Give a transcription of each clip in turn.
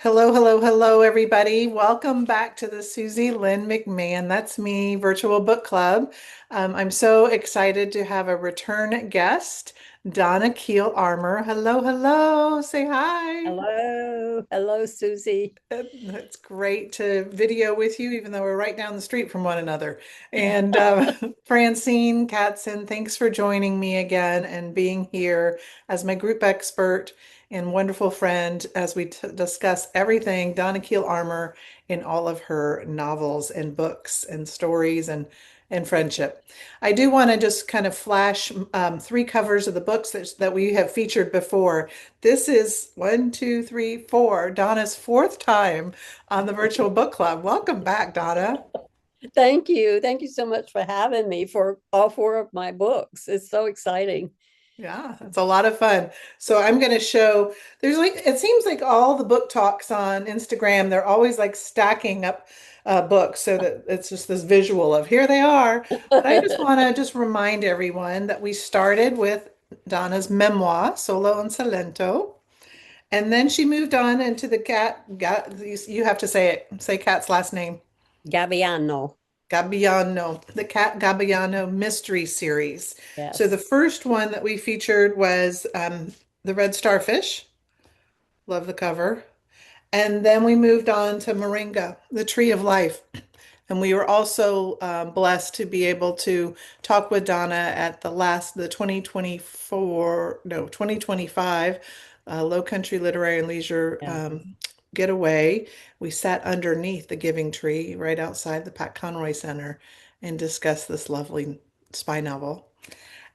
Hello, hello, hello, everybody. Welcome back to the Susie Lynn McMahon, that's me, virtual book club. I'm so excited to have a return guest, Donna Keel Armer. Hello, hello. Say hi. Hello, hello, Susie. It's great to video with you, even though we're right down the street from one another. And Francine Katzen, thanks for joining me again and being here as my group expert and wonderful friend as we discuss everything Donna Keel Armour in all of her novels and books and stories and friendship. I do want to just kind of flash three covers of the books that we have featured before. This is one, two, three, four, Donna's fourth time on the virtual book club. Welcome back, Donna. Thank you. Thank you so much for having me for all four of my books. It's so exciting. Yeah, it's a lot of fun. So I'm going to show, there's like, it seems like all the book talks on Instagram, they're always like stacking up books so that it's just this visual of here they are. But I just want to just remind everyone that we started with Donna's memoir, Solo and Salento. And then she moved on into the you have to say it, say Cat's last name. Gabbiano. Gabbiano, the Cat Gabbiano mystery series. So the Yes. first one that we featured was the Red Starfish. Love the cover. And then we moved on to Moringa, the Tree of Life. And we were also blessed to be able to talk with Donna at the 2024, no, 2025 Low Country Literary and Leisure Yeah. getaway. We sat underneath the Giving Tree right outside the Pat Conroy Center and discussed this lovely spy novel.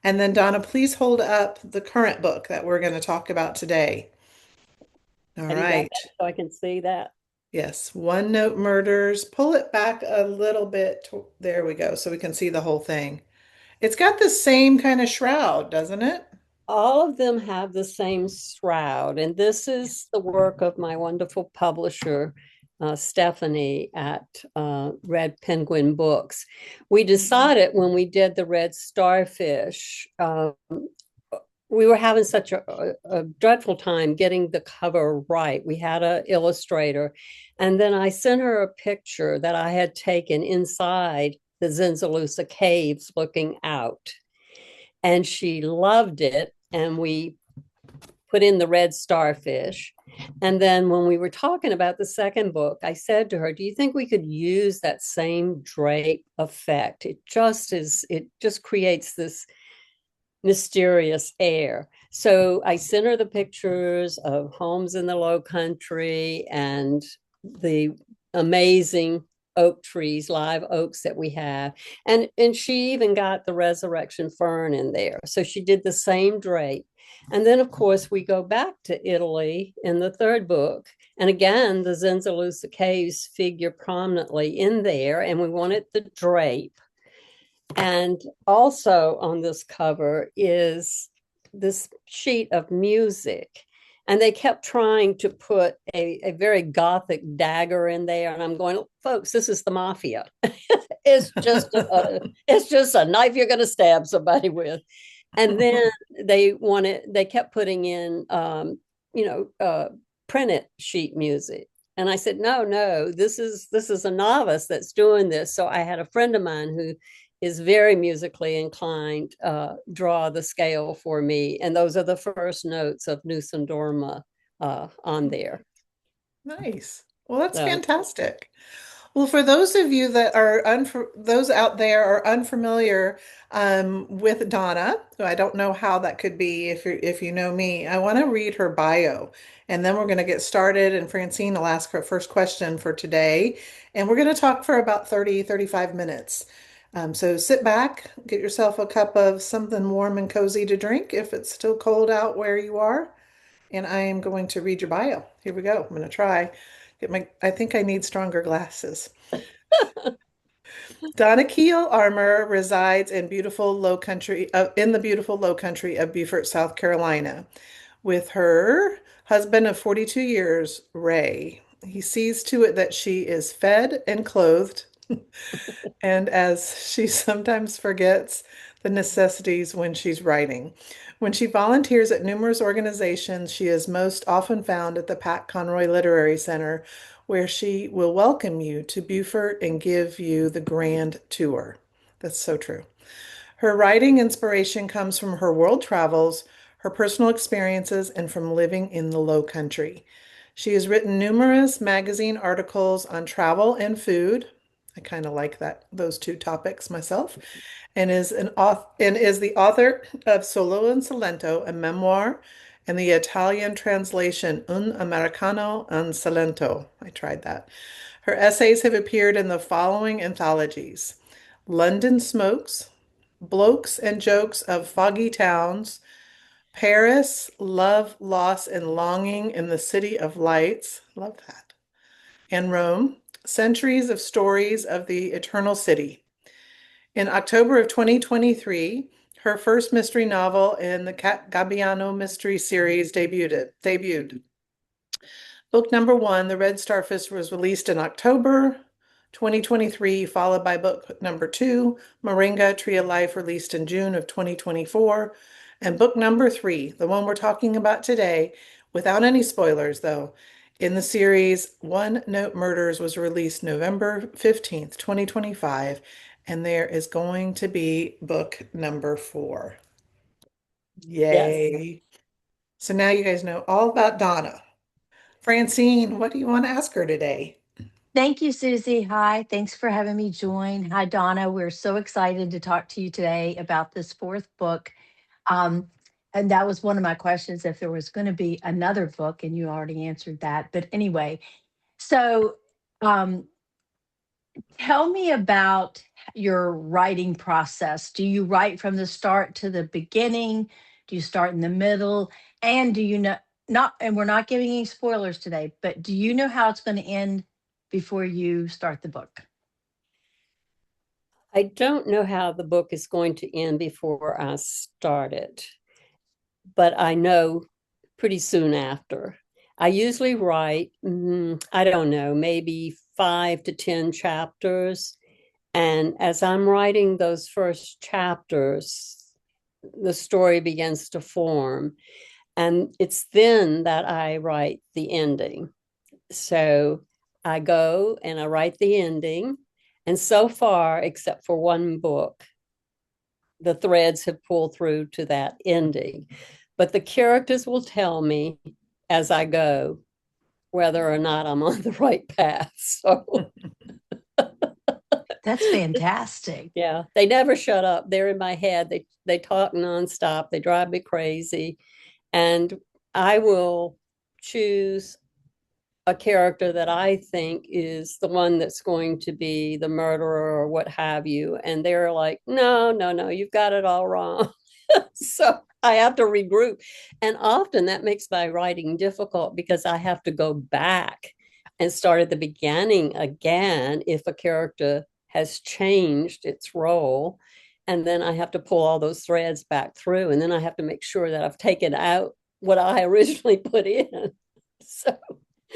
And then, Donna, please hold up the current book that we're going to talk about today. All Have you got right. that so I can see that? Yes, One Note Murders. Pull it back a little bit. There we go, so we can see the whole thing. It's got the same kind of shroud, doesn't it? All of them have the same shroud, and this is the work of my wonderful publisher, Stephanie at Red Penguin Books. We decided when we did the Red Starfish, we were having such a dreadful time getting the cover right. We had an illustrator, and then I sent her a picture that I had taken inside the Zinzalusa caves looking out, and she loved it. And we put in the red starfish. And then when we were talking about the second book, I said to her, "Do you think we could use that same drape effect? It just creates this mysterious air." So I sent her the pictures of homes in the low country and the amazing oak trees, live oaks that we have. And she even got the resurrection fern in there. So she did the same drape. And then of course we go back to Italy in the third book. And again, the Zinzalusa caves figure prominently in there, and we wanted the drape. And also on this cover is this sheet of music. And they kept trying to put a very gothic dagger in there. And I'm going, folks, this is the mafia. It's just a knife you're going to stab somebody with. And then they kept putting in, you know, printed sheet music. And I said, no, no, this is a novice that's doing this. So I had a friend of mine who is very musically inclined, draw the scale for me. And those are the first notes of Nusendorma on there. Nice. Well, that's So fantastic. Well, for those of you that are those out there are unfamiliar with Donna, who I don't know how that could be if you know me, I want to read her bio, and then we're going to get started. And Francine will ask her first question for today, and we're going to talk for about 35 minutes. So sit back, get yourself a cup of something warm and cozy to drink if it's still cold out where you are, and I am going to read your bio. Here we go. I'm going to try. I think I need stronger glasses. Donna Keel Armer resides in the beautiful low country of Beaufort, South Carolina, with her husband of 42 years, Ray. He sees to it that she is fed and clothed, and as she sometimes forgets, the necessities when she's writing. When she volunteers at numerous organizations, she is most often found at the Pat Conroy Literary Center, where she will welcome you to Beaufort and give you the grand tour. That's so true. Her writing inspiration comes from her world travels, her personal experiences, and from living in the Low Country. She has written numerous magazine articles on travel and food. I kind of like those two topics myself, and is the author of Solo and Salento, a memoir, and the Italian translation Un Americano en Salento. I tried that. Her essays have appeared in the following anthologies: London Smokes, Blokes and Jokes of Foggy Towns, Paris, Love, Loss, and Longing in the City of Lights. Love that. And Rome, Centuries of Stories of the Eternal City. In October of 2023, her first mystery novel in the Gabbiano mystery series debuted. Book number one, The Red Starfish, was released in October 2023, followed by book number two, Moringa Tree of Life, released in June of 2024. And book number three, the one we're talking about today, without any spoilers though, in the series One Note Murders, was released November 15th, 2025. And there is going to be book number four. Yes. Yay. So now you guys know all about Donna. Francine, what do you want to ask her today? Thank you, Susie. Hi, thanks for having me join. Hi, Donna. We're so excited to talk to you today about this fourth book. Um, and that was one of my questions, if there was going to be another book, and you already answered that. But anyway, so um, tell me about your writing process. Do you write from the start to the beginning? Do you start in the middle? And do you know, not, and we're not giving any spoilers today, but do you know how it's going to end before you start the book? I don't know how the book is going to end before I start it, but I know pretty soon after. I usually write, I don't know, maybe 5 to 10 chapters. And as I'm writing those first chapters, the story begins to form. And it's then that I write the ending. So I go and I write the ending. And so far, except for one book, the threads have pulled through to that ending. But the characters will tell me as I go whether or not I'm on the right path. So That's fantastic. yeah, they never shut up. They're in my head. They talk nonstop. They drive me crazy. And I will choose a character that I think is the one that's going to be the murderer or what have you. And they're like, no, no, no, you've got it all wrong. So I have to regroup. And often that makes my writing difficult because I have to go back and start at the beginning again if a character has changed its role. And then I have to pull all those threads back through. And then I have to make sure that I've taken out what I originally put in. So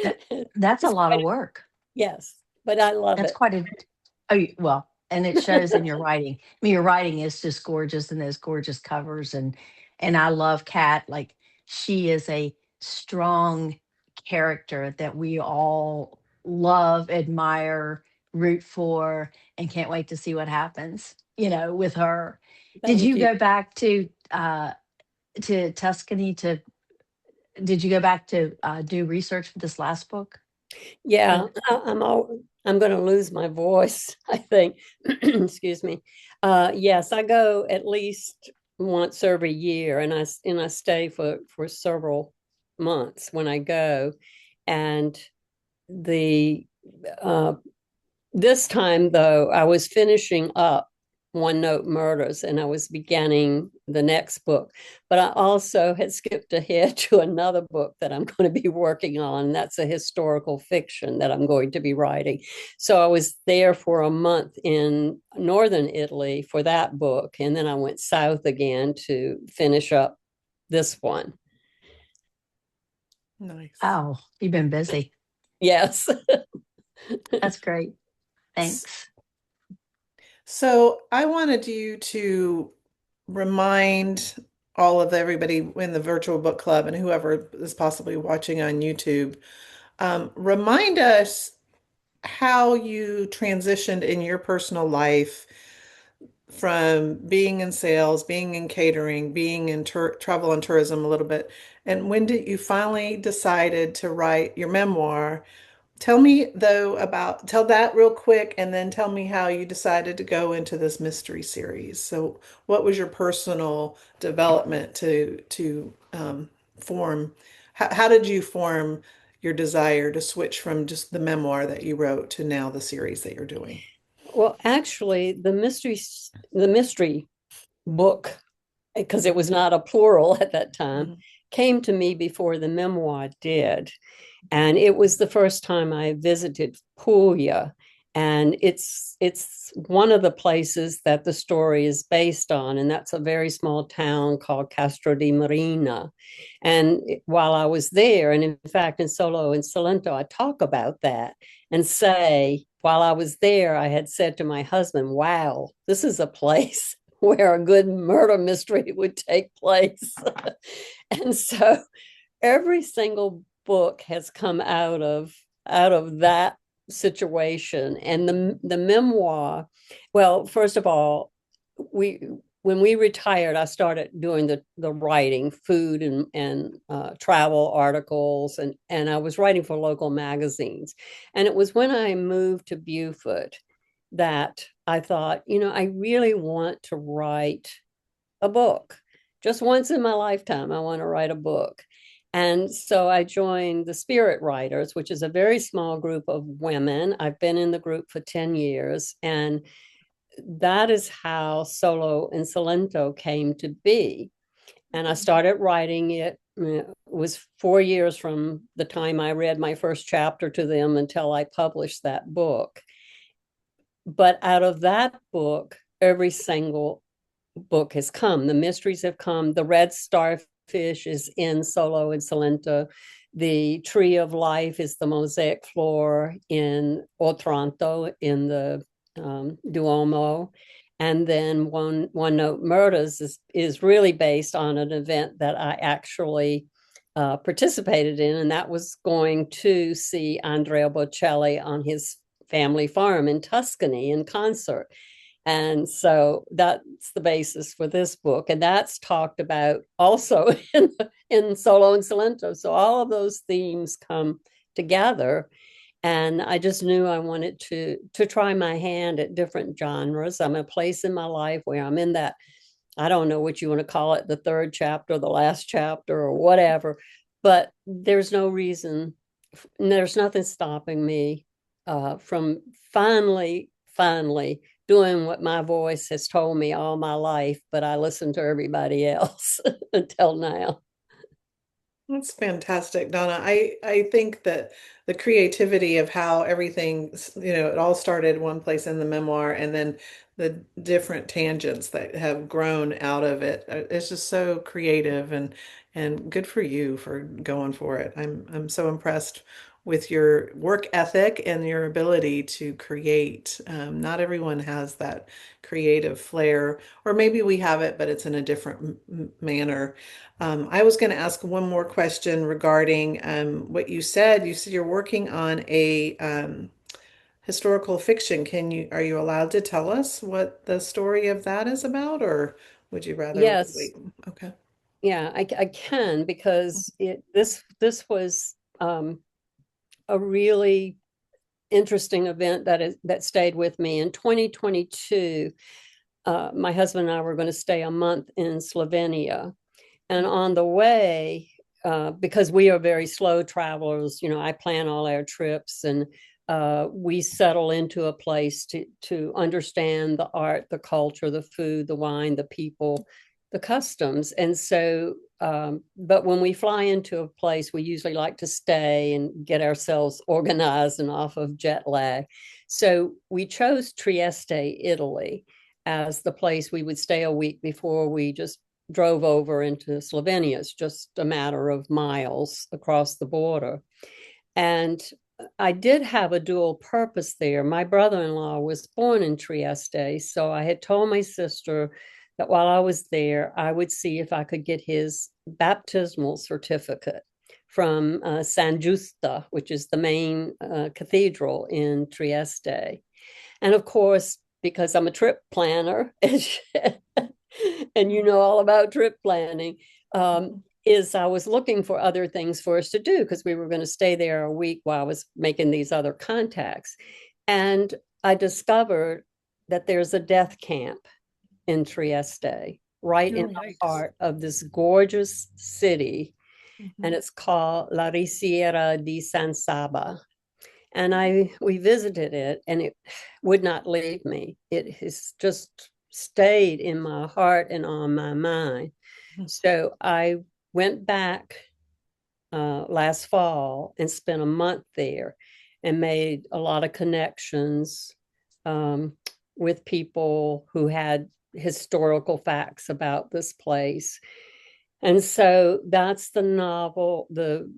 That that's a it's lot quite of a, work. yes, but I love That's it. quite a well, and it shows in your writing. I mean, your writing is just gorgeous, and those gorgeous covers, and I love Kat. Like, she is a strong character that we all love, admire, root for, and can't wait to see what happens. With her. Did Thank you you. go back to Tuscany to? Did you go back to do research for this last book? Or Yeah, I'm going to lose my voice, I think. Excuse me. Yes, I go at least once every year, and I stay for several months when I go. And the uh, this time, though, I was finishing up One Note Murders and I was beginning the next book. But I also had skipped ahead to another book that I'm going to be working on. That's a historical fiction that I'm going to be writing. So I was there for a month in northern Italy for that book. And then I went south again to finish up this one. Nice. oh, you've been busy. Yes. That's great. Thanks. So I wanted you to remind all of everybody in the virtual book club and whoever is possibly watching on YouTube, remind us how you transitioned in your personal life from being in sales, being in catering, being in travel and tourism a little bit, and when did you finally decided to write your memoir? Tell me though about tell that real quick and then tell me how you decided to go into this mystery series. So what was your personal development to form how did you form your desire to switch from just the memoir that you wrote to now the series that you're doing? Well, actually, the mystery book, because it was not a plural at that time, Mhm. came to me before the memoir did. And it was the first time I visited Puglia. And it's one of the places that the story is based on, and that's a very small town called Castro di Marina. And while I was there, and in fact in Solo and Salento, I talk about that and say, while I was there, I had said to my husband, "Wow, this is a place where a good murder mystery would take place." And so every single book has come out of that situation. And the memoir, well, first of all, we when we retired, I started doing the writing, food and travel articles, and I was writing for local magazines. And it was when I moved to Beaufort that I thought, I really want to write a book. Just once in my lifetime, I want to write a book. And so I joined the Spirit Writers, which is a very small group of women. I've been in the group for 10 years. And that is how Solo and Salento came to be. And I started writing it. It was 4 years from the time I read my first chapter to them until I published that book. But out of that book, every single book has come. The mysteries have come. The red starfish is in Solo and Salento. The tree of life is the mosaic floor in Otranto in the Duomo. And then one note murders is really based on an event that I actually participated in, and that was going to see Andrea Bocelli on his family farm in Tuscany in concert. And so that's the basis for this book. And that's talked about also in Solo and Salento. So all of those themes come together. And I just knew I wanted to try my hand at different genres. I'm at a place in my life where I'm in that, I don't know what you want to call it, the third chapter, the last chapter, or whatever. But there's nothing stopping me from finally doing what my voice has told me all my life, but I listen to everybody else until now. That's fantastic, Donna. I think that the creativity of how everything, it all started one place in the memoir and then the different tangents that have grown out of it. It's just so creative and good for you for going for it. I'm so impressed with your work ethic and your ability to create. Not everyone has that creative flair, or maybe we have it, but it's in a different manner. I was going to ask one more question regarding what you said. You said you're working on a historical fiction. Are you allowed to tell us what the story of that is about, or would you rather Yes, wait? Okay. yeah, I can, because this was a really interesting event that stayed with me in 2022. My husband and I were going to stay a month in Slovenia. And on the way, because we are very slow travelers, I plan all our trips, and we settle into a place to understand the art, the culture, the food, the wine, the people, the customs. And so, but when we fly into a place, we usually like to stay and get ourselves organized and off of jet lag. So we chose Trieste, Italy, as the place we would stay a week before we just drove over into Slovenia. It's just a matter of miles across the border. And I did have a dual purpose there. My brother in law was born in Trieste. So I had told my sister that while I was there, I would see if I could get his baptismal certificate from San Giusto, which is the main cathedral in Trieste. And of course, because I'm a trip planner, and you know all about trip planning, is I was looking for other things for us to do because we were going to stay there a week while I was making these other contacts. And I discovered that there's a death camp in Trieste, right in Oh, the yikes. heart of this gorgeous city. And Mhm. it's called La Risiera di San Saba. And we visited it, and it would not leave me. It has just stayed in my heart and on my mind. So I went back last fall and spent a month there and made a lot of connections with people who had historical facts about this place. And so that's the novel, the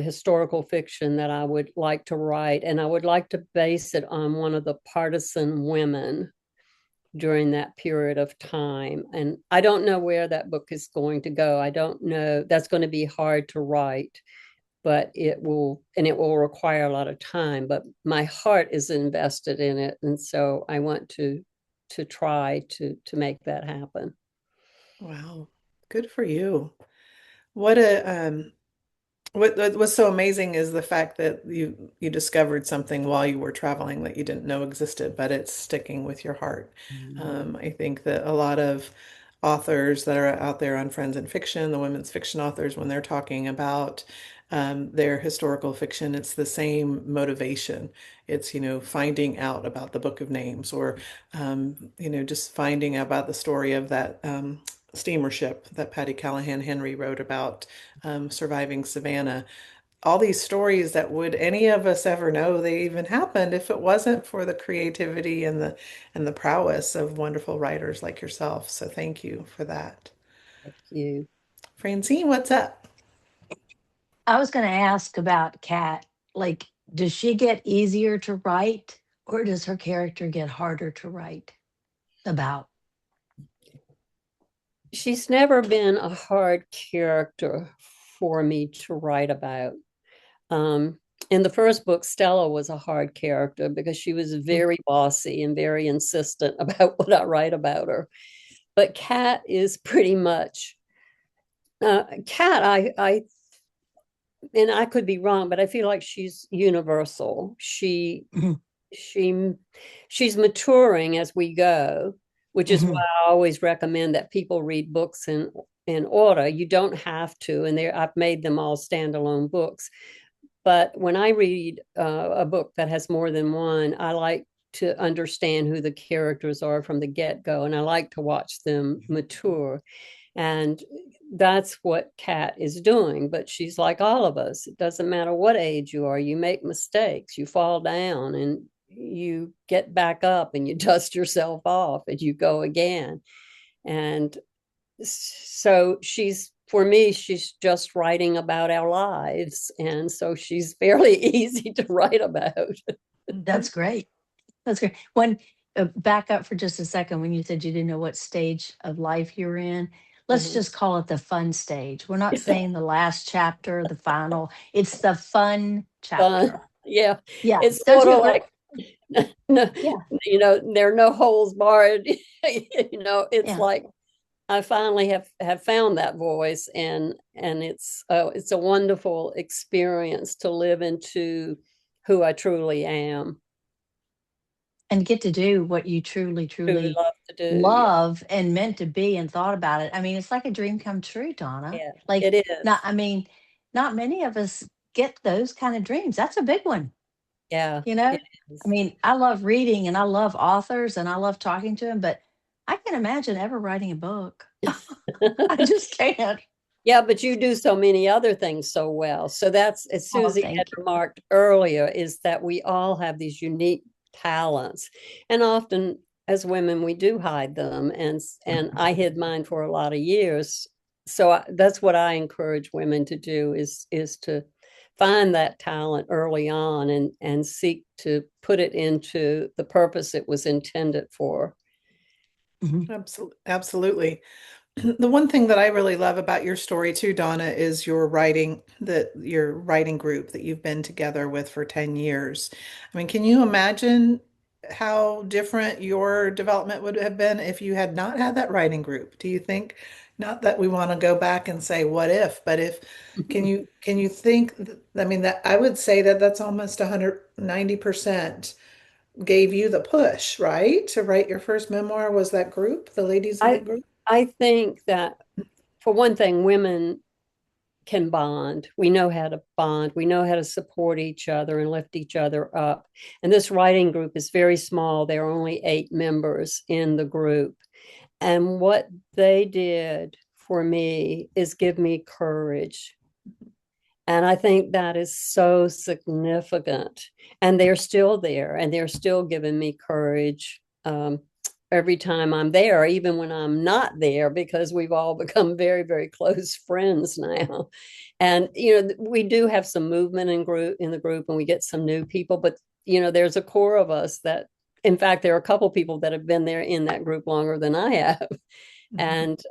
historical fiction that I would like to write. And I would like to base it on one of the partisan women during that period of time. And I don't know where that book is going to go. I don't know. That's going to be hard to write, but it will require a lot of time. But my heart is invested in it. And so I want to try to make that happen. Wow. Good for you. What a what's so amazing is the fact that you discovered something while you were traveling that you didn't know existed, but it's sticking with your heart. I think that a lot of authors that are out there on Friends in Fiction, the women's fiction authors, when they're talking about their historical fiction, it's the same motivation. It's, finding out about the Book of Names or, just finding out about the story of that steamer ship that Patty Callahan Henry wrote about surviving Savannah. All these stories that would any of us ever know they even happened if it wasn't for the creativity and the prowess of wonderful writers like yourself. So thank you for that. Thank you. Francine, what's up? I was going to ask about Kat. Like, does she get easier to write or does her character get harder to write about? She's never been a hard character for me to write about. Um, in the first book, Stella was a hard character because she was very bossy and very insistent about what I write about her. But Kat is pretty much Kat. And I could be wrong, but I feel like she's universal. Mhm, She she's maturing as we go, which is why mhm. I always recommend that people read books in order. You don't have to, and there I've made them all standalone books. But when I read a book that has more than one, I like to understand who the characters are from the get-go, and I like to watch them mature. And that's what Kat is doing. But she's like all of us. It doesn't matter what age you are, you make mistakes, you fall down, and you get back up and you dust yourself off and you go again. And so for me, she's just writing about our lives. And so she's fairly easy to write about. Mhm. That's great. That's great. When back up for just a second, when you said you didn't know what stage of life you were in, let's Uh-huh. just call it the fun stage. We're not saying the last chapter, the final. It's the fun Fun. chapter. Yeah. Yeah. It's Don't sort you of agree? like, no, Yeah. there are no holes barred. It's Yeah. like I finally have found that voice, and it's a wonderful experience to live into who I truly am. And get to do what you truly, Truly truly love to do. Yeah, love and meant to be and thought about it. I mean, it's like a dream come true, Donna. yeah, Like, it not, is. I mean, not many of us get those kind of dreams. That's a big one, Yeah, you know? it I is. mean, I love reading and I love authors and I love talking to them, but I can't imagine ever writing a book. I just can't. Yeah, but you do so many other things so well. So that's, as Oh, Susie had thank you. remarked earlier, is that we all have these unique talents. And often as women, we do hide them. And I hid mine for a lot of years. So that's what I encourage women to do is to find that talent early on and seek to put it into the purpose it was intended for. Mhm. Absolutely. The one thing that I really love about your story too, Donna, is your writing group that you've been together with for 10 years. I mean, can you imagine how different your development would have been if you had not had that writing group? Do you think, not that we want to go back and say what if, but if can you think I mean that I would say that that's almost 190% gave you the push, right? To write your first memoir was that group, the ladies in I that group? I think that for one thing, women can bond. We know how to bond. We know how to support each other and lift each other up. And this writing group is very small. There are only 8 members in the group. And what they did for me is give me courage. And I think that is so significant. And they're still there and they're still giving me courage every time I'm there, even when I'm not there, because we've all become very, very close friends now. And, we do have some movement in the group and we get some new people, but, there's a core of us that, in fact, there are a couple people that have been there in that group longer than I have. Mhm. And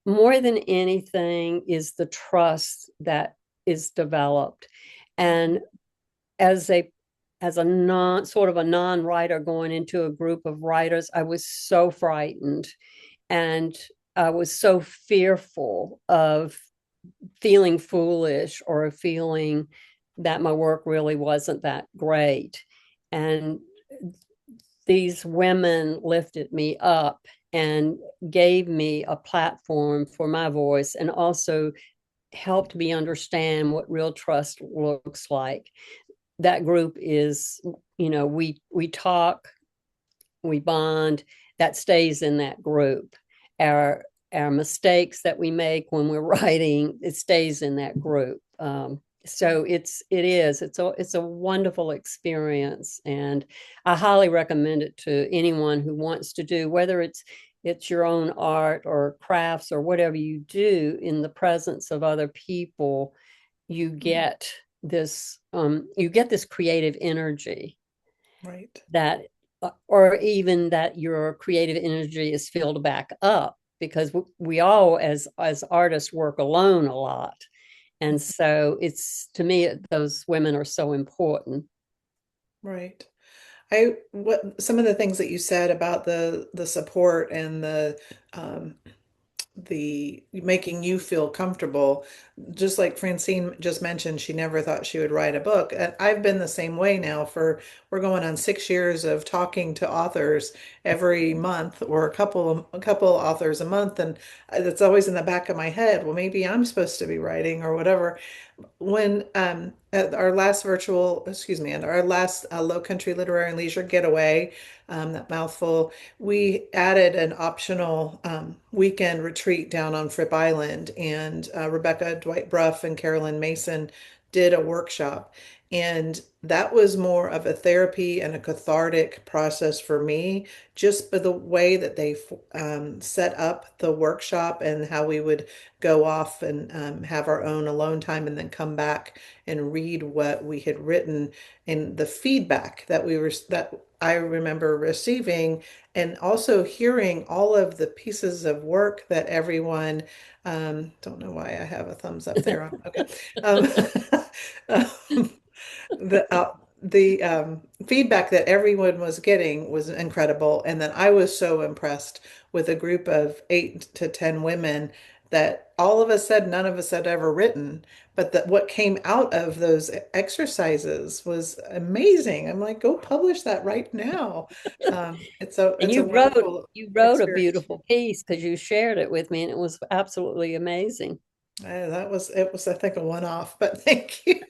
more than anything is the trust that is developed. And as a non-writer going into a group of writers, I was so frightened and I was so fearful of feeling foolish or feeling that my work really wasn't that great. And these women lifted me up and gave me a platform for my voice and also helped me understand what real trust looks like. That group is, we talk, we bond, that stays in that group. Our mistakes that we make when we're writing, it stays in that group. So it's a wonderful experience, and I highly recommend it to anyone who wants to do, whether it's your own art or crafts or whatever you do in the presence of other people. You Mhm. get this creative energy Right. that, or even that your creative energy is filled back up, because we all as artists work alone a lot. And so it's, to me, those women are so important. Right. I what some of the things that you said about the support and the making you feel comfortable, just like Francine just mentioned, she never thought she would write a book. And I've been the same way now we're going on 6 years of talking to authors every month, or a couple authors a month, and it's always in the back of my head, well, maybe I'm supposed to be writing or whatever. When at our last at our last Low Country Literary and Leisure Getaway, that mouthful, we added an optional weekend retreat down on Fripp Island, and Rebecca Dwight Bruff and Carolyn Mason did a workshop. And that was more of a therapy and a cathartic process for me, just by the way that they set up the workshop and how we would go off and have our own alone time and then come back and read what we had written, and the feedback that I remember receiving, and also hearing all of the pieces of work that everyone, don't know why I have a thumbs up there. Okay. Um, um, the feedback that everyone was getting was incredible. And then I was so impressed with a group of 8 to 10 women that all of us said none of us had ever written, but that what came out of those exercises was amazing. I'm like, go publish that right now. It's a And it's a wonderful you wrote a experience. beautiful piece because you shared it with me, and it was absolutely amazing. It was I think a one-off, but thank you.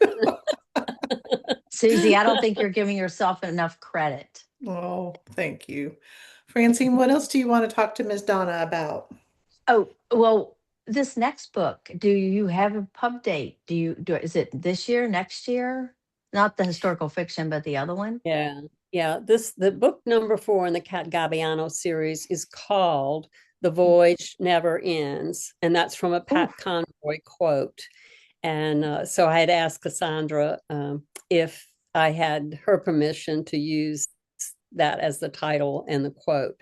Susie, I don't think you're giving yourself enough credit. Oh, thank you. Francine, what else do you want to talk to Miss Donna about? Oh, well, this next book, do you have a pub date? Is it this year, next year? Not the historical fiction, but the other one? Yeah. Yeah. The book number 4 in the Cat Gabbiano series is called The Voyage Never Ends. And that's from a Ooh, Pat Conroy quote. And so I had asked Cassandra if I had her permission to use that as the title and the quote.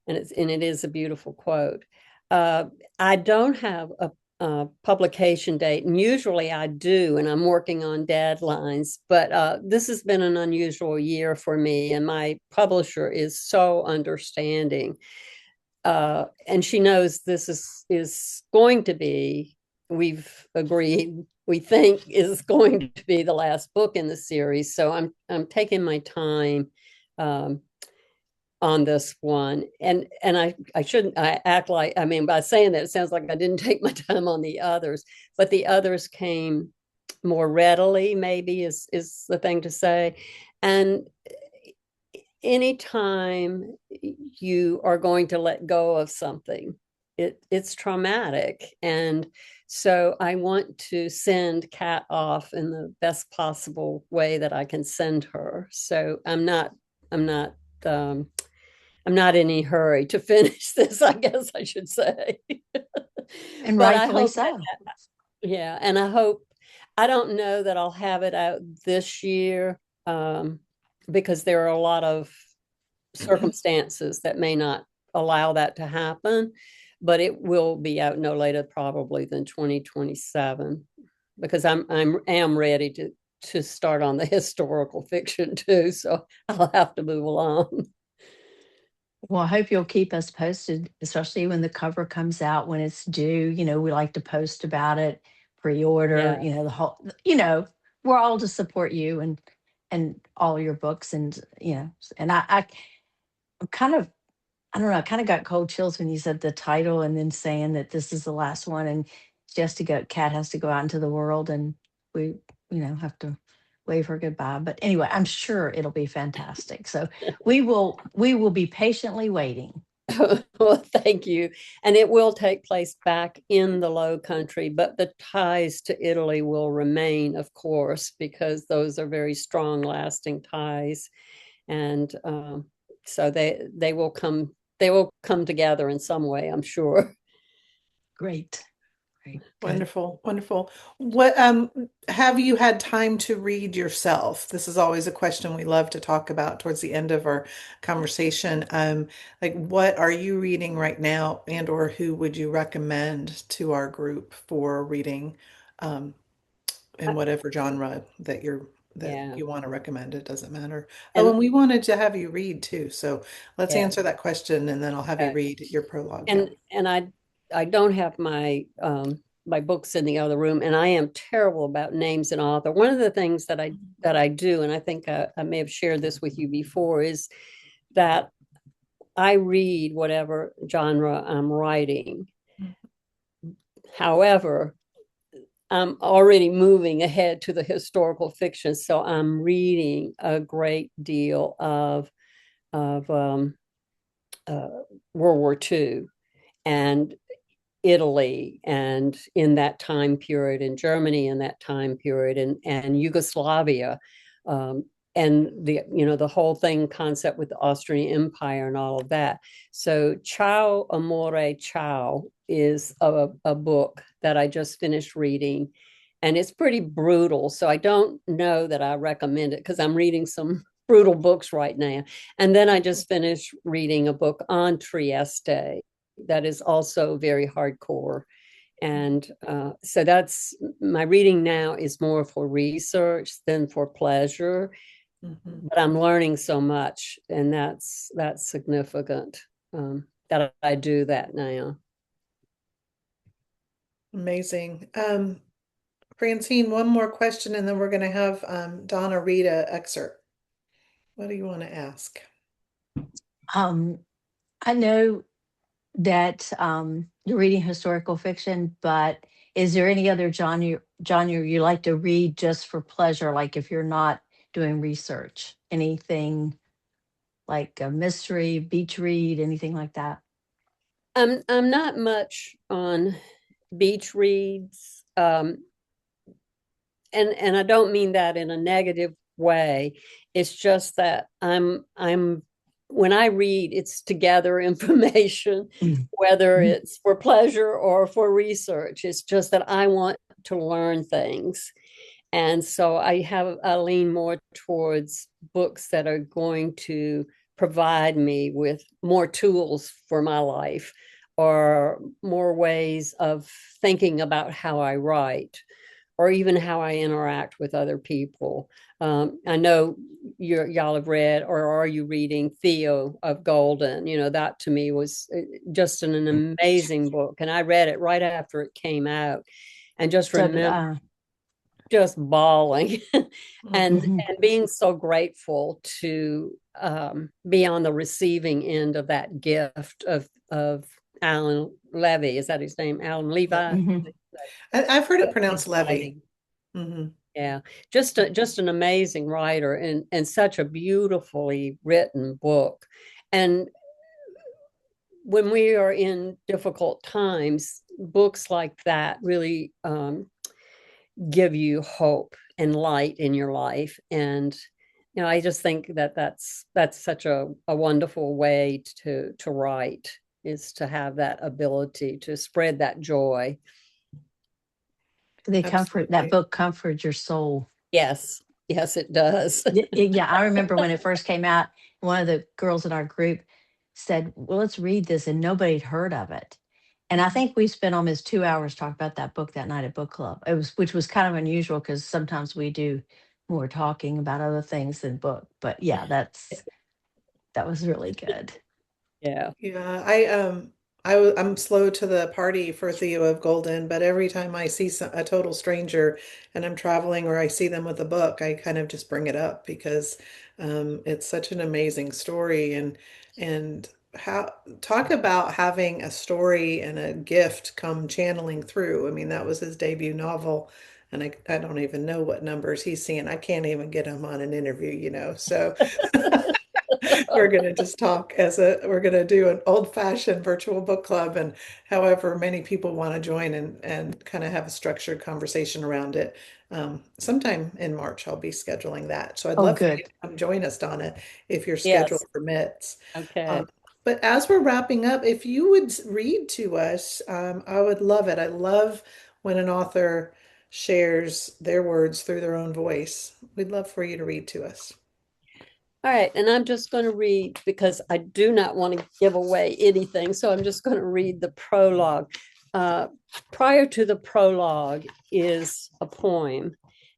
and it is a beautiful quote. Uh, I don't have a publication date, and usually I do, and I'm working on deadlines. But this has been an unusual year for me, and my publisher is so understanding, and she knows this is going to be. We've agreed. We think is going to be the last book in the series, so I'm taking my time. On this one, and I shouldn't, I act like, I mean, by saying that it sounds like I didn't take my time on the others, but the others came more readily, maybe is the thing to say. And anytime you are going to let go of something, it's traumatic. And so I want to send Kat off in the best possible way that I can send her. So I'm not um, I'm not in any hurry to finish this, I guess I should say. And But I rightfully hope that, so. yeah, and I don't know that I'll have it out this year, because there are a lot of circumstances that may not allow that to happen, but it will be out no later probably than 2027, because am ready to start on the historical fiction too, so I'll have to move along. Well, I hope you'll keep us posted, especially when the cover comes out, when it's due. We like to post about it, pre-order, Yeah. the whole, we're all to support you and all your books. And, and I'm kind of, I don't know, I kind of got cold chills when you said the title and then saying that this is the last one and she has to go, Kat has to go out into the world and we, have to wave her goodbye. But anyway, I'm sure it'll be fantastic. So we will be patiently waiting. Well, thank you. And it will take place back in the Low Country, but the ties to Italy will remain, of course, because those are very strong, lasting ties. And so they will come together in some way, I'm sure. Great. Great. Good. Wonderful, wonderful. What have you had time to read yourself? This is always a question we love to talk about towards the end of our conversation. Like what are you reading right now, and or who would you recommend to our group for reading um in whatever genre that Yeah. you want to recommend? It doesn't matter. Oh, And and we wanted to have you read too. So let's yeah. answer that question and then I'll have you Okay. read your prologue. Yeah. And I don't have my books in the other room, and I am terrible about names and author. One of the things that I do, and I think I may have shared this with you before, is that I read whatever genre I'm writing. However, I'm already moving ahead to the historical fiction, so I'm reading a great deal of uh, World War II and Italy, and in that time period, in Germany in that time period, and Yugoslavia, um, and the whole thing concept with the Austrian Empire and all of that. So Ciao Amore Ciao is a book that I just finished reading, and it's pretty brutal. So I don't know that I recommend it because I'm reading some brutal books right now. And then I just finished reading a book on Trieste that is also very hardcore. And so that's my reading now is more for research than for pleasure. Mhm. But I'm learning so much, and that's significant, that I do that now. Amazing. Francine, one more question, and then we're going to have Donna read an excerpt. What do you want to ask? Um, I know that you're reading historical fiction, but is there any other genre you like to read just for pleasure? Like if you're not doing research, anything like a mystery, beach read, anything like that? I'm not much on beach reads, and I don't mean that in a negative way. It's just that I'm when I read, it's to gather information, whether Mhm. it's for pleasure or for research. It's just that I want to learn things. And so I lean more towards books that are going to provide me with more tools for my life or more ways of thinking about how I write or even how I interact with other people. I know y'all have read, or are you reading Theo of Golden? You know, that to me was just an amazing book. And I read it right after it came out and just So did remember I. just bawling and Mhm. Mhm. and being so grateful to be on the receiving end of that gift of Alan Levy. Is that his name? Alan Levi? Mhm. I've heard it Of his pronounced Levy. writing. Hmm. Yeah, just an amazing writer and such a beautifully written book. And when we are in difficult times, books like that really give you hope and light in your life. And I just think that that's such a wonderful way to write, is to have that ability to spread that joy. They comfort that Absolutely. book comforts your soul. Yes, yes, it does. Yeah, I remember when it first came out, one of the girls in our group said, "Well, let's read this," and nobody had heard of it. And I think we spent almost 2 hours talking about that book that night at book club. Which was kind of unusual because sometimes we do more talking about other things than book. But yeah, that was really good. Yeah. Yeah, I'm slow to the party for Theo of Golden, but every time I see a total stranger and I'm traveling or I see them with a book, I kind of just bring it up because it's such an amazing story and how talk about having a story and a gift come channeling through. I mean, that was his debut novel, and I don't even know what numbers he's seeing. I can't even get him on an interview, so. We're going to do an old-fashioned virtual book club, and however many people want to join and kind of have a structured conversation around it. Sometime in March, I'll be scheduling that. So I'd Oh, love for you good. to come join us, Donna, if your schedule Yes. permits. Okay. Um, but as we're wrapping up, if you would read to us, I would love it. I love when an author shares their words through their own voice. We'd love for you to read to us. All right, and I'm just going to read because I do not want to give away anything. So I'm just going to read the prologue. Uh, Prior to the prologue is a poem,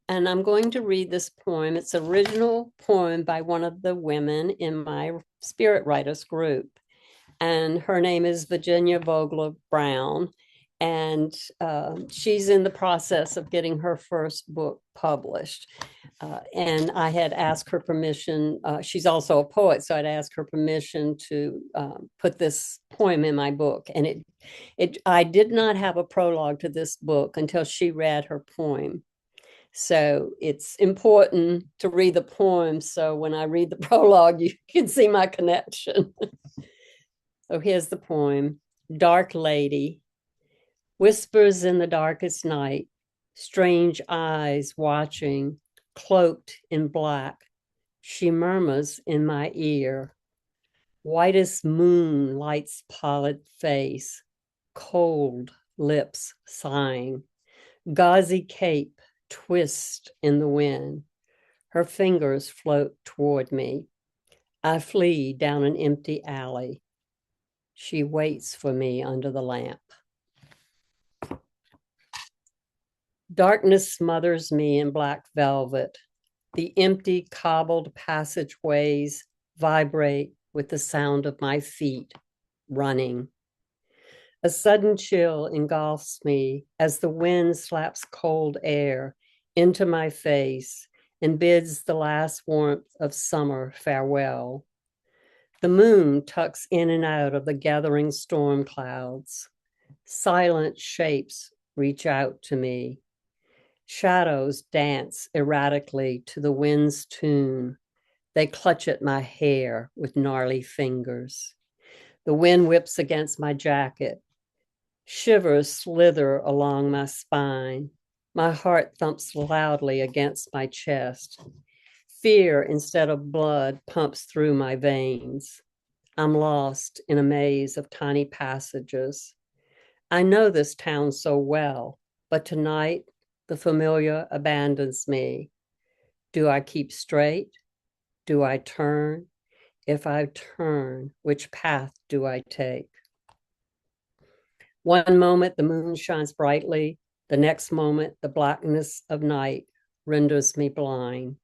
and I'm going to read this poem. It's an original poem by one of the women in my Spirit Writers group, and her name is Virginia Vogler Brown. And she's in the process of getting her first book published. And I had asked her permission. She's also a poet, so I'd asked her permission to put this poem in my book. And I did not have a prologue to this book until she read her poem. So it's important to read the poem. So when I read the prologue, you can see my connection. So here's the poem. Dark Lady, whispers in the darkest night, strange eyes watching, cloaked in black. She murmurs in my ear, whitest moon lights pallid face, cold lips sighing, gauzy cape twist in the wind. Her fingers float toward me. I flee down an empty alley. She waits for me under the lamp. Darkness smothers me in black velvet. The empty, cobbled passageways vibrate with the sound of my feet running. A sudden chill engulfs me as the wind slaps cold air into my face and bids the last warmth of summer farewell. The moon tucks in and out of the gathering storm clouds. Silent shapes reach out to me. Shadows dance erratically to the wind's tune. They clutch at my hair with gnarly fingers. The wind whips against my jacket. Shivers slither along my spine. My heart thumps loudly against my chest. Fear instead of blood pumps through my veins. I'm lost in a maze of tiny passages. I know this town so well, but tonight the familiar abandons me. Do I keep straight? Do I turn? if I turn, which path do I take? One moment the moon shines brightly, the next moment the blackness of night renders me blind.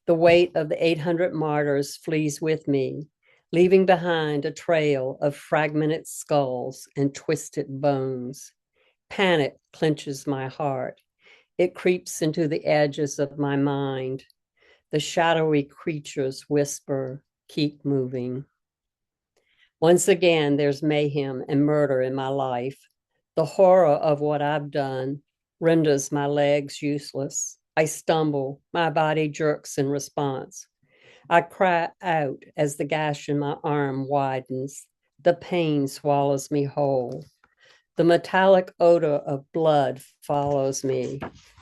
The weight of the 800 martyrs flees with me, leaving behind a trail of fragmented skulls and twisted bones. Panic clenches my heart. It creeps into the edges of my mind. The shadowy creatures whisper, keep moving. Once again, there's mayhem and murder in my life. The horror of what I've done renders my legs useless. I stumble, my body jerks in response. I cry out as the gash in my arm widens. The pain swallows me whole. The metallic odor of blood follows me.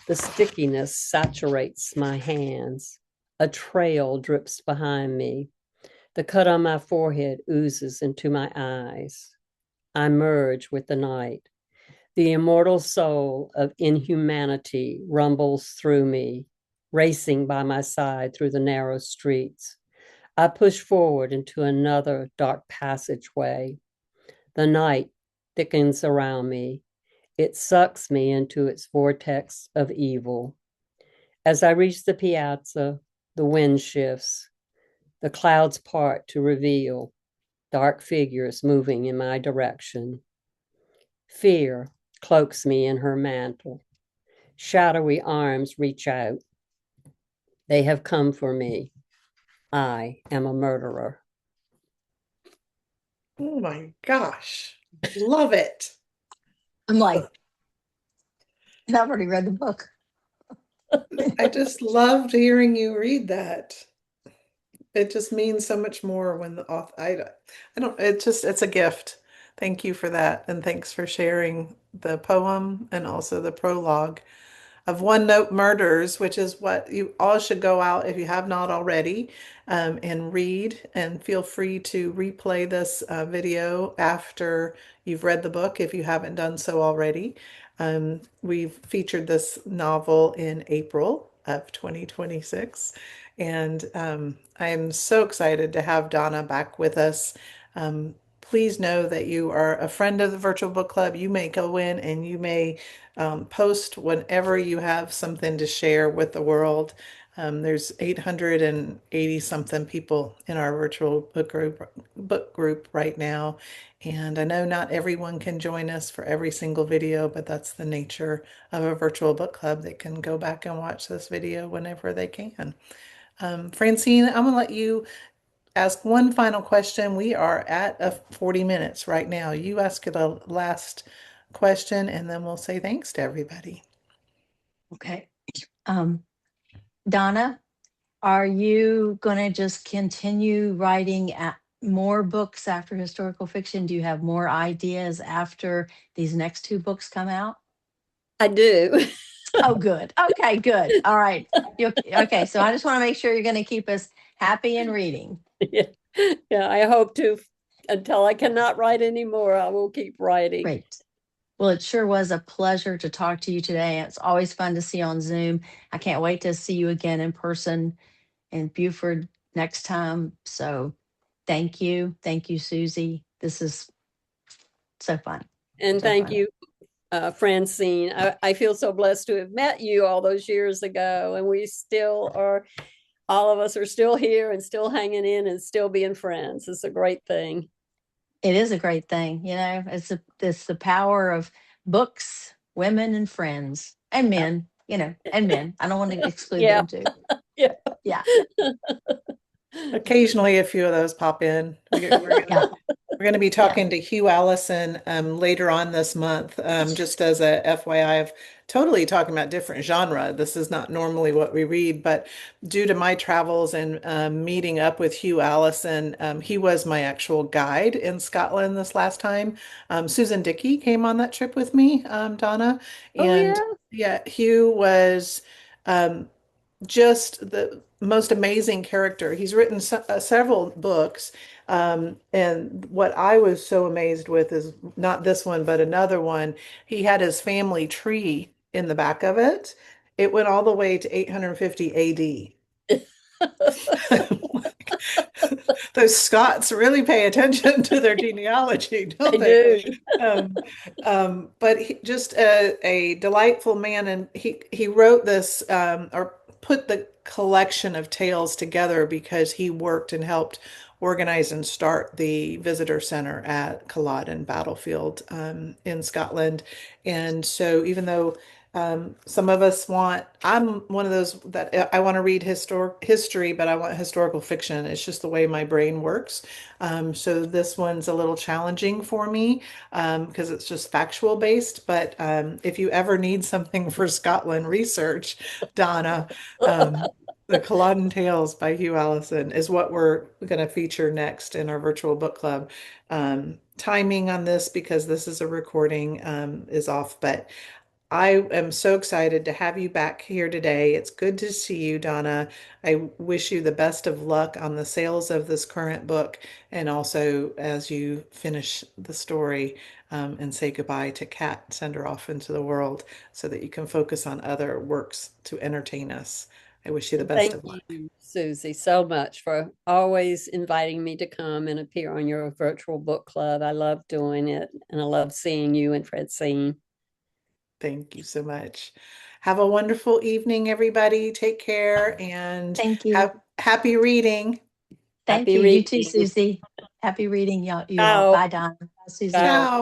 The stickiness saturates my hands. A trail drips behind me. The cut on my forehead oozes into my eyes. I merge with the night. The immortal soul of inhumanity rumbles through me, racing by my side through the narrow streets. I push forward into another dark passageway. The night thickens around me. It sucks me into its vortex of evil. As I reach the piazza, the wind shifts. The clouds part to reveal dark figures moving in my direction. Fear cloaks me in her mantle. Shadowy arms reach out. They have come for me. I am a murderer. Oh my gosh. Love it. I'm like, I've already read the book. I just loved hearing you read that. It just means so much more when the author, I don't, it's a gift. Thank you for that. And thanks for sharing the poem and also the prologue of One Note Murders, which is what you all should go out if you have not already, and read. And feel free to replay this video after you've read the book if you haven't done so already. We've featured this novel in April of 2026. And I'm so excited to have Donna back with us. Please know that you are a friend of the Virtual Book Club. You may go in and you may post whenever you have something to share with the world. There's 880 something people in our virtual book group right now. And I know not everyone can join us for every single video, but that's the nature of a virtual book club. They can go back and watch this video whenever they can. Francine, I'm gonna let you ask one final question. We are at 40 minutes right now. You ask it a last question and then we'll say thanks to everybody. Okay. Um, Donna, are you going to just continue writing more books after historical fiction? Do you have more ideas after these next two books come out? I do. Oh, good. Okay, good. All right. Okay, so I just want to make sure you're going to keep us happy and reading. Yeah. Yeah, I hope to. Until I cannot write anymore, I will keep writing. Great. Well, it sure was a pleasure to talk to you today. It's always fun to see you on Zoom. I can't wait to see you again in person in Beaufort next time. So thank you. Thank you, Susie. This is so fun. And So thank fun. you, Francine. I feel so blessed to have met you all those years ago, and we still are. All of us are still here and still hanging in and still being friends. It's a great thing. It is a great thing. It's the power of books, women and friends and men, and men. I don't want to exclude Yeah. them too. Yeah. Yeah. Occasionally, a few of those pop in. Yeah. We're going to be talking to Hugh Allison later on this month, just as a FYI of totally talking about different genre. This is not normally what we read, but due to my travels and meeting up with Hugh Allison, he was my actual guide in Scotland this last time. Susan Dickey came on that trip with me, Donna, Oh, and yeah. yeah, Hugh was um, just the most amazing character. He's written several books. And what I was so amazed with is not this one, but another one. He had his family tree in the back of it. It went all the way to 850 AD. those Scots really pay attention to their genealogy, I don't they? do. Um, but just a delightful man, and he wrote this or put the collection of tales together because he worked and helped organize and start the visitor center at Culloden Battlefield in Scotland. And so, even though some of us I'm one of those that I want to read history, but I want historical fiction. It's just the way my brain works. So this one's a little challenging for me because it's just factual based. But if you ever need something for Scotland research, Donna, the Culloden Tales by Hugh Allison is what we're going to feature next in our virtual book club. Timing on this because this is a recording is off, but I am so excited to have you back here today. It's good to see you, Donna. I wish you the best of luck on the sales of this current book and also as you finish the story and say goodbye to Kat, send her off into the world so that you can focus on other works to entertain us. I wish you the best Thank of luck. you, Susie, so much for always inviting me to come and appear on your virtual book club. I love doing it, and I love seeing you and Francine. Thank you so much. Have a wonderful evening, everybody. Take care and Thank you. have happy reading. Thank Happy you. You too, reading. Susie. Happy reading, you all. Ciao. Bye, Don. Bye, Susie. Ciao. Ciao.